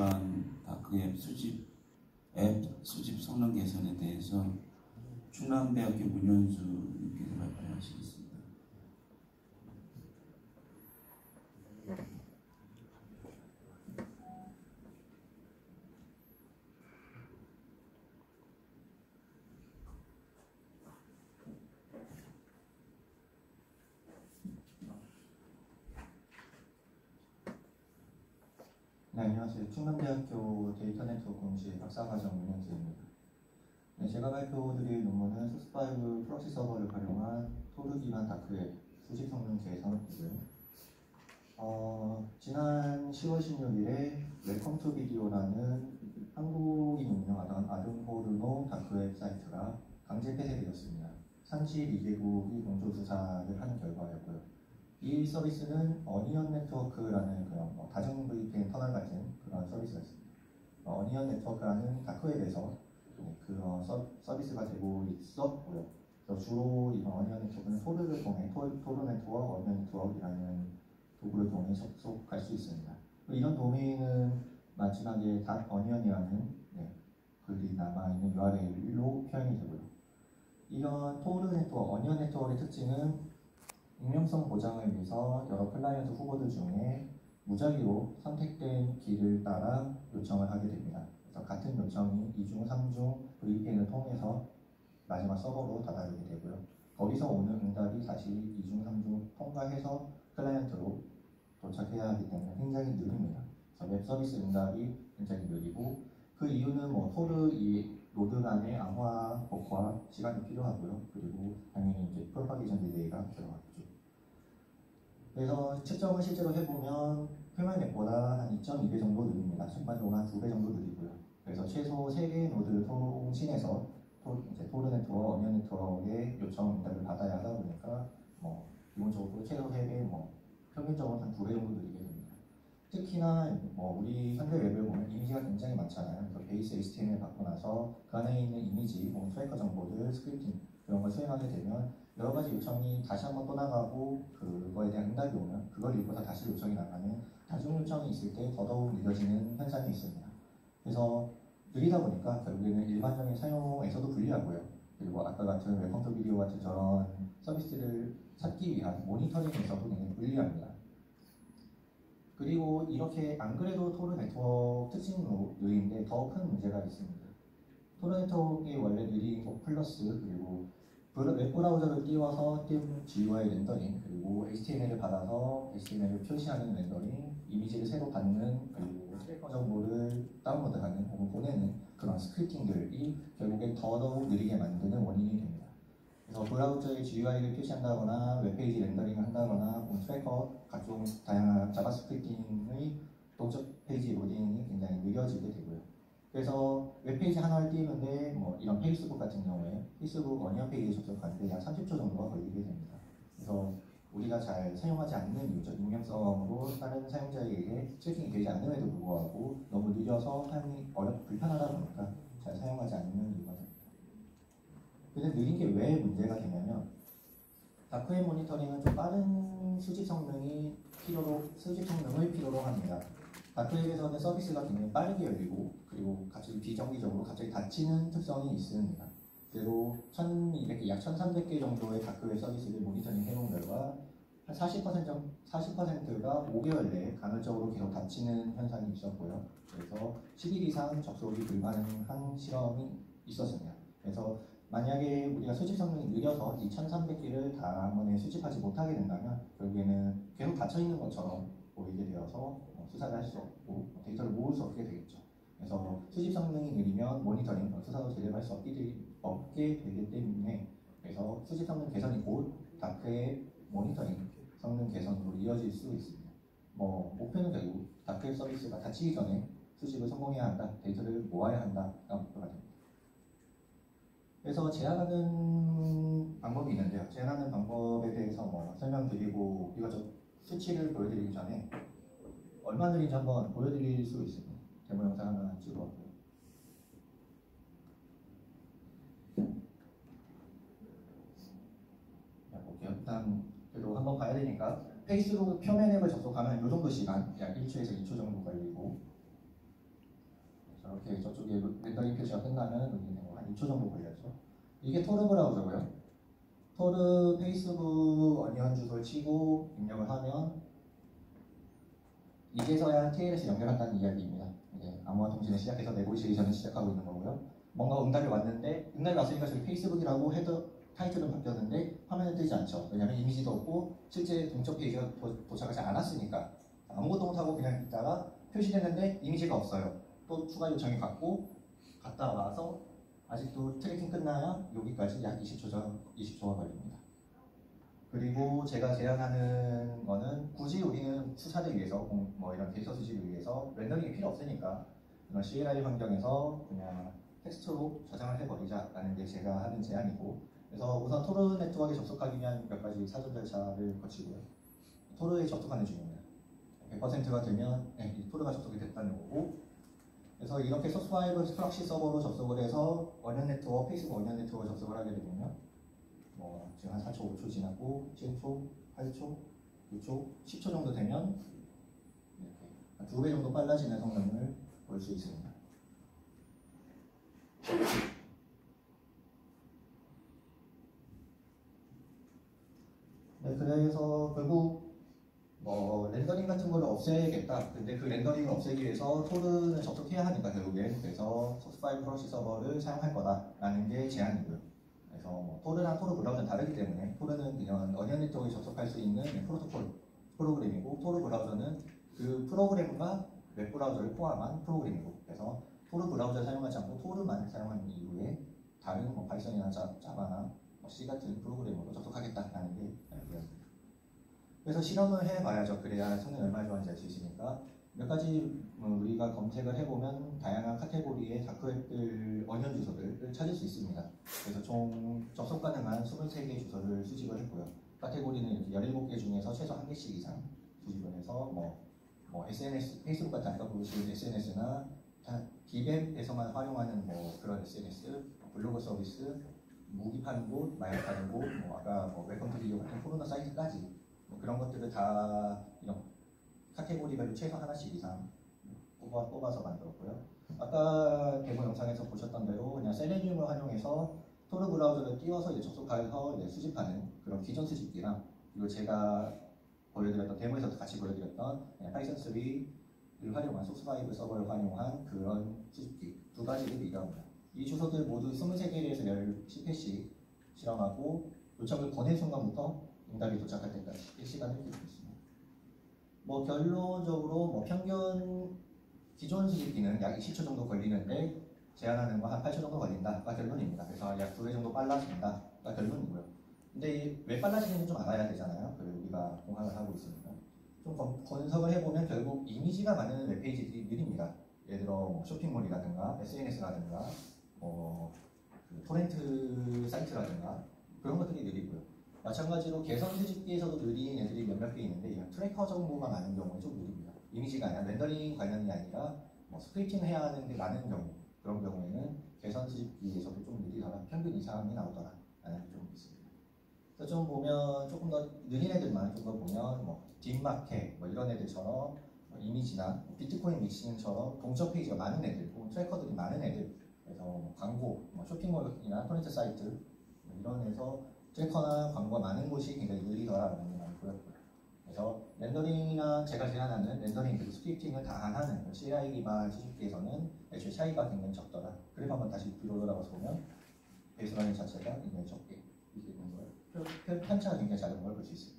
이러한 다크웹 수집 앱 수집 성능 개선에 대해서 충남대학교 문현수님께서 발표하시겠습니다. 네, 안녕하세요. 충남대학교 데이터 네트워크 공시 박사과정 문현수입니다. 네, 제가 발표드릴 논문은 소스5 프록시 서버를 활용한 토르 기반 다크웹 수집 성능 개선이고요. 지난 10월 16일에 웰컴 투 비디오라는 한국인이 운영하던 아등포르노 다크웹 사이트가 강제 폐쇄되었습니다. 32개국이 공조 수사를 하는 결과였고요. 이 서비스는 어니언 네트워크라는 그런 다중 VPN 터널 같은 그런 서비스가 있습니다. 어니언 네트워크라는 다크웹에서 그런 서비스가 되고 있었고요. 그래서 주로 이런 어니언 네트워크는 토르를 통해 토르 네트워크, 어니언 네트워크라는 도구를 통해 접속할 수 있습니다. 이런 도메인은 마지막에 어니언이라는 글이 남아있는 URL로 표현이 되고요. 이런 토르 네트워크, 어니언 네트워크의 특징은 익명성 보장을 위해서 여러 클라이언트 후보들 중에 무작위로 선택된 길을 따라 요청을 하게 됩니다. 그래서 같은 요청이 2중, 3중 VPN을 통해서 마지막 서버로 다다르게 되고요. 거기서 오는 응답이 다시 2중, 3중 통과해서 클라이언트로 도착해야 하기 때문에 굉장히 느립니다. 그래서 웹 서비스 응답이 굉장히 느리고 그 이유는 토르 이 노드 간의 암호화, 복화 시간이 필요하고요. 그리고 당연히 이제 프로파게이션 딜레이가 들어가겠죠. 그래서 측정을 실제로 해보면 표면 앱보다 한 2.2배 정도 느립니다. 전반적으로 한 2배 정도 느리고요. 그래서 최소 3개의 노드를 통신해서 토르 네트워크, 어니언 네트워크의 요청 응답을 받아야 하다 보니까 기본적으로 최소 3배, 평균적으로 한 2배 정도 느리게 됩니다. 특히나 우리 현대 웹을 보면 이미지가 굉장히 많잖아요. 그래서 베이스 HTML 받고 나서 그 안에 있는 이미지, 트래커 정보들, 스크립팅 이런 걸 수행하게 되면 여러 가지 요청이 다시 한번 또 나가고 그거에 대한 응답이 오면 그걸 읽고서 다시 요청이 나가는 다중 요청이 있을 때 더더욱 느려지는 현상이 있습니다. 그래서 느리다 보니까 결국에는 일반적인 사용에서도 불리하고요. 그리고 아까 같은 웰컴 투 비디오 같은 저런 서비스를 찾기 위한 모니터링에서도 굉장히 불리합니다. 그리고 이렇게 안 그래도 토르 네트워크 특징으로 느린데 더 큰 문제가 있습니다. 토르 네트워크의 원래 느린 것 플러스 그리고 웹브라우저를 띄워서 띄운 GUI 렌더링, 그리고 HTML을 받아서 HTML을 표시하는 렌더링, 이미지를 새로 받는, 그리고 트래커 정보를 다운로드하는 혹은 보내는 그런 스크립팅들이 결국에 더더욱 느리게 만드는 원인이 됩니다. 그래서 브라우저에 GUI를 표시한다거나 웹페이지 렌더링을 한다거나 혹은 트래커, 각종 다양한 자바스크립팅의 동적 페이지 로딩이 굉장히 느려지게 되고요. 그래서 웹페이지 하나를 띄우는데 이런 페이스북 같은 경우에 페이스북 어니언 페이지에 접속하는데 약 30초 정도가 걸리게 됩니다. 그래서 우리가 잘 사용하지 않는 이유죠. 익명성으로 다른 사용자에게 트래킹이 되지 않음에도 불구하고 너무 느려서 사용이 불편하다 보니까 잘 사용하지 않는 이유가 됩니다. 근데 느린 게 왜 문제가 되냐면 다크웹 모니터링은 좀 빠른 수집 성능을 필요로 합니다. 다크웹에서는 서비스가 굉장히 빠르게 열리고 그리고 갑자기 비정기적으로 갑자기 닫히는 특성이 있습니다. 그리고 약 1,300개 정도의 다크웹 서비스를 모니터링 해본 결과 한 40%가 5개월 내에 간헐적으로 계속 닫히는 현상이 있었고요. 그래서 10일 이상 접속이 불가능한 실험이 있었습니다. 그래서 만약에 우리가 수집 성능이 느려서 이 1,300개를 다 한 번에 수집하지 못하게 된다면 결국에는 계속 닫혀있는 것처럼 보이게 되어서 수사를 할 수 없고 데이터를 모을 수 없게 되겠죠. 그래서 수집 성능이 느리면 모니터링, 수사도 제대로 할 수 없게 되기 때문에 그래서 수집 성능 개선이 곧 다크의 모니터링 성능 개선으로 이어질 수 있습니다. 목표는 결국 다크웹 서비스가 닫히기 전에 수집을 성공해야 한다, 데이터를 모아야 한다가 목표가 됩니다. 그래서 제한하는 방법이 있는데요. 제한하는 방법에 대해서 설명드리고 이것저것 수치를 보여드리기 전에 얼마 느린지 한번 보여드릴 수 있습니다. 데모 영상 하나 찍어왔고요. 볼게요. 일단 그래도 한번 봐야 되니까 페이스북 표면 앱을 접속하면 이 정도 시간, 약 1초에서 2초 정도 걸리고 리프레시가 끝나면 로딩이 한 2초 정도 걸렸죠. 이게 토르 브라우저고요. 토르 페이스북 어니언 주소를 치고 입력을 하면 이제서야 TLS 연결한다는 이야기입니다. 이제 암호화 통신을 시작해서 네고시에이션을 시작하고 있는 거고요. 뭔가 응답이 왔는데 응답이 왔으니까 저기 페이스북이라고 헤더 타이틀은 바뀌었는데 화면에 뜨지 않죠. 왜냐하면 이미지도 없고 실제 동적 페이지가 도착하지 않았으니까 아무것도 못하고 그냥 있다가 표시됐는데 이미지가 없어요. 또 추가 요청이 갔다 와서 아직도 트래킹 끝나야 여기까지 약 20초가 걸립니다. 그리고 제가 제안하는 거는 굳이 우리는 수사를 위해서 뭐 이런 데이터 수집을 위해서 렌더링이 필요 없으니까 이런 CLI 환경에서 그냥 텍스트로 저장을 해버리자라는 게 제가 하는 제안이고, 그래서 우선 토르 네트워크에 접속하기 위한 몇 가지 사전 절차를 거치고요. 토르에 접속하는 중입니다. 100%가 되면 이 토르가 접속이 됐다는 거고, 그래서 이렇게 소스 파일 프락시 서버로 접속을 해서 어니언 네트워크, 페이스북 어니언 네트워크 접속을 하게 되면요. 지금 한 4초, 5초 지났고 7초, 8초, 9초, 10초 정도 되면 이렇게 한 2배 정도 빨라지는 성능을 볼 수 있습니다. 네, 그래서 결국 렌더링 같은 거를 없애야겠다. 근데 그 렌더링을 없애기 위해서 토르는 접속해야 하니까 결국엔 그래서 소스 파일 프락시 서버를 사용할 거다라는 게 제안이고요. 그래서 토르랑 토르 브라우저는 다르기 때문에 토르는 그냥 어니언 네트워크에 접속할 수 있는 프로토콜 프로그램이고, 토르 브라우저는 그 프로그램과 웹 브라우저를 포함한 프로그램이고, 그래서 토르 브라우저를 사용하지 않고 토르만 사용하는 이후에 다른 파이썬이나 자바나 C 같은 프로그램으로 접속하겠다라는 게 되었습니다. 그래서 실험을 해봐야죠. 그래야 성능이 얼마나 좋아지는지 알 수 있으니까 몇 가지 우리가 검색을 해보면 다양한 카테고리의 다크웹들 어니언 주소들을 찾을 수 있습니다. 그래서 총 접속 가능한 23개의 주소를 수집을 했고요. 카테고리는 17개 중에서 최소 1개씩 이상 수집을 해서 SNS, 페이스북 같은 아까 보시는 SNS나 기웹에서만 활용하는 그런 SNS, 블로그 서비스, 무기 파는 곳, 마약 파는 곳, 아까 웰컴 투 비디오 같은 코로나 사이트까지 그런 것들을 다 이런 카테고리별로 최소 하나씩 이상 뽑아서 만들었고요. 아까 데모 영상에서 보셨던 대로 그냥 셀레니움을 활용해서 토르 브라우저를 띄워서 이제 접속해서 이제 수집하는 그런 기존 수집기랑, 그리고 제가 보여드렸던 데모에서도 같이 보여드렸던 파이썬 3를 활용한 소스 파일 서버를 활용한 그런 수집기 두 가지를 비교합니다. 이 주소들 모두 23개에서 10회씩 실험하고 요청을 보낸 순간부터 응답이 도착할 때까지 실시간을 기록했습니다. 결론적으로 평균 기존 수집기는 약 20초 정도 걸리는데 제한하는 거 한 8초 정도 걸린다가 결론입니다. 그래서 약 2배 정도 빨라진다가 결론이고요. 근데 왜 빨라지는지 좀 알아야 되잖아요. 우리가 공항을 하고 있으니까. 좀 분석을 해보면 결국 이미지가 많은 웹페이지들이 느립니다. 예를 들어 쇼핑몰이라든가 SNS라든가 그 토렌트 사이트라든가 그런 것들이 느리고요. 마찬가지로 개선 수집기에서도 느린 애들이 몇몇 개 있는데 이런 트래커 정보가 많은 경우에 좀 느립니다. 이미지가 아니라 렌더링 관련이 아니라 스크립팅 해야 하는 게 많은 경우, 그런 경우에는 개선 수집기에서도 좀 느리더라, 평균 이상이 나오더라 라는 게 좀 있습니다. 그래서 좀 보면 조금 더 느린 애들만 좀 더 보면 딥마켓 이런 애들처럼 이미지나 비트코인 믹싱처럼 동적 페이지가 많은 애들, 혹은 트래커들이 많은 애들, 그래서 광고, 쇼핑몰이나 토렌트 사이트 이런 데서 트래커나 광고가 많은 곳이 굉장히 느리더라라는 게 많이 보였고요. 그래서 렌더링이나 제가 제안하는 렌더링 그리고 스크립팅을 다 안 하는 CLI 기반 수집기에서는 애초에 차이가 굉장히 적더라. 그래프 한번 다시 뒤로 돌아가서 보면 베이스라인 자체가 굉장히 적게 있는 거예요. 편차가 굉장히 작은 걸 볼 수 있습니다.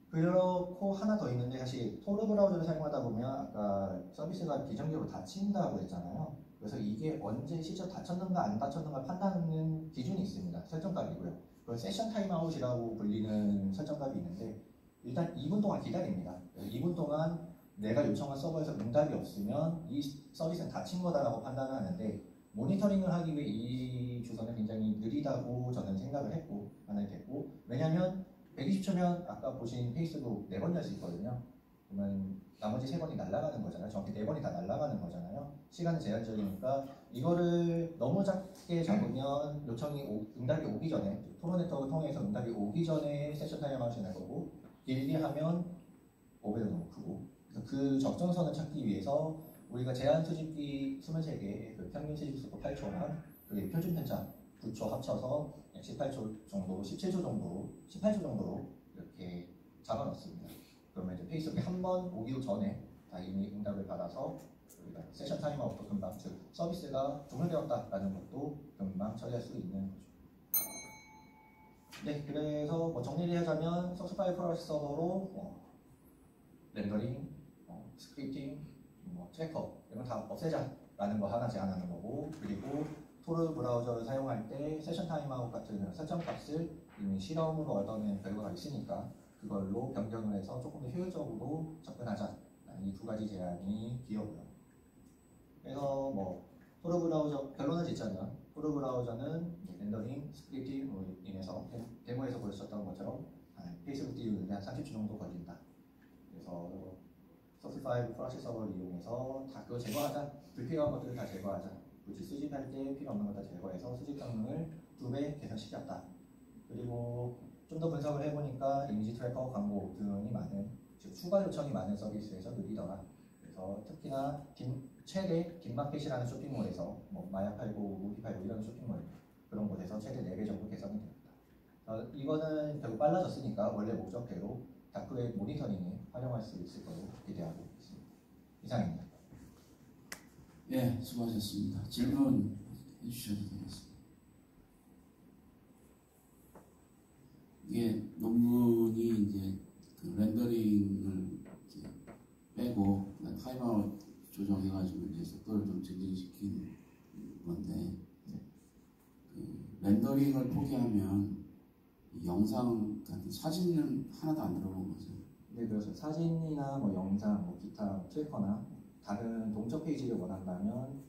그렇고 하나 더 있는데, 사실 토르 브라우저를 사용하다 보면 아까 서비스가 비정기적으로 닫힌다고 했잖아요. 그래서 이게 언제 실제 닫혔는가 안 닫혔는가 판단하는 기준이 있습니다. 설정값이고요. 그 세션 타임아웃이라고 불리는 설정값이 있는데, 일단 2분 동안 기다립니다. 2분 동안 내가 요청한 서버에서 응답이 없으면 이 서비스는 닫힌 거다라고 판단을 하는데, 모니터링을 하기 위해 이 주소는 굉장히 느리다고 저는 생각을 했고 판단했고, 왜냐하면 120초면 아까 보신 페이스북 4번 열 수 있거든요. 그러면 나머지 3번이 날아가는 거잖아요. 정확히 4번이 다 날아가는 거잖아요. 시간은 제한적이니까 이거를 너무 작게 잡으면 응답이 오기 전에, 토론 네트워크 통해서 응답이 오기 전에 세션 타임아웃이 날 거고, 길게 하면 5배 정도 크고, 그래서 그 적정선을 찾기 위해서 우리가 제한 수집기 23개, 그 평균 수집 속도 8초랑 그리고 표준 편차 9초 합쳐서 18초 정도, 17초 정도, 18초 정도로 이렇게 잡아놨습니다. 그러면 이제 페이스북에 한 번 오기 전에 다 이미 응답을 받아서 우리가 세션 타임아웃도 금방, 즉 서비스가 종료되었다라는 것도 금방 처리할 수 있는 거죠. 네, 그래서 뭐 정리를 하자면 소스 파일 프로세스 서버로 렌더링, 스크립팅, 트래커 이런 거 다 없애자라는 거 하나 제안하는 거고, 그리고 토르 브라우저를 사용할 때 세션 타임아웃 같은 설정 값을 이미 실험으로 얻어낸 결과가 있으니까 그걸로 변경을 해서 조금 더 효율적으로 접근하자. 이 두 가지 제안이 기여고요. 그래서 뭐 토르 브라우저 결론을 짓자면 토르 브라우저는 렌더링, 스크립팅으로 인해서 데모에서 보셨던 것처럼 페이스북 띄우는데 한 30초 정도 걸린다. 그래서 소스5 프로세스 서버를 이용해서 다 그거 제거하자. 불필요한 것들을 다 제거하자. 굳이 수집할 때 필요 없는 것 다 제거해서 수집 성능을 2배 개선시켰다. 그리고 좀 더 분석을 해보니까 이미지 트래커, 광고 등이 많은, 즉 추가 요청이 많은 서비스에서 느리더라. 그래서 특히나 최대 빅마켓이라는 쇼핑몰에서 뭐 마약 팔고 무기 팔고 이런 쇼핑몰 그런 곳에서 최대 4배 정도 개선이 되었다. 이거는 결국 빨라졌으니까 원래 목적대로 다크웹 모니터링에 활용할 수 있을 거로 기대하고 있습니다. 이상입니다. 예, 수고하셨습니다. 질문 해주셔도 되겠습니다. 이게 논문이 이제 그 렌더링을 이제 빼고 타임아웃 조정해가지고 이제 속도를 좀 증진시킨 건데, 그 렌더링을 포기하면 이 영상 같은 사진은 하나도 안 들어간 거죠. 네, 그렇죠. 사진이나 뭐 영상, 뭐 기타 트래커나 다른 동적 페이지를 원한다면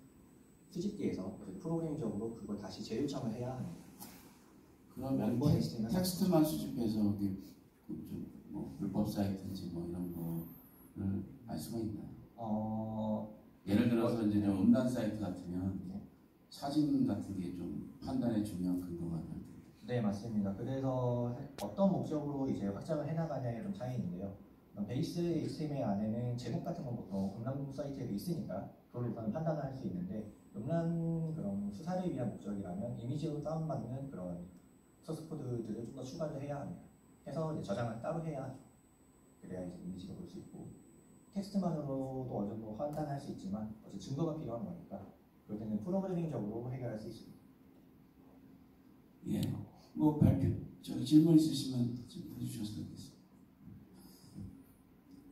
수집기에서 프로그램적으로 그걸 다시 재요청을 해야 합니다. 그러면 텍스트만 수집해서 뭐 불법 사이트인지 뭐 이런 거를 알 수가 있나요? 예를 들어서 이제 좀 음란 사이트 같으면 사진 같은 게 좀 판단에 중요한 근거가 될 텐데. 네, 맞습니다. 그래서 어떤 목적으로 이제 확장을 해나가냐에 좀 차이인데요. 베이스 HTML 안에는 제목 같은 건 보통 음란 사이트에도 있으니까 그걸로 우선 판단을 할 수 있는데, 음란 그런 수사를 위한 목적이라면 이미지로 다운받는 그런 소스 코드들을 좀 더 추가를 해야 합니다. 해서 이제 저장을 따로 해야 하죠. 그래야 이제 이미지도 볼 수 있고, 텍스트만으로도 어느 정도 판단할 수 있지만 어제 증거가 필요한 거니까 그럴 때는 프로그래밍적으로 해결할 수 있습니다. 예, 뭐 질문 있으시면 좀 해주셔서 되겠습니다.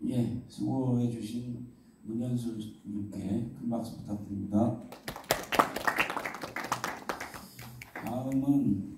예, 수고해주신 문현수님께 큰 박수 부탁드립니다. 다음은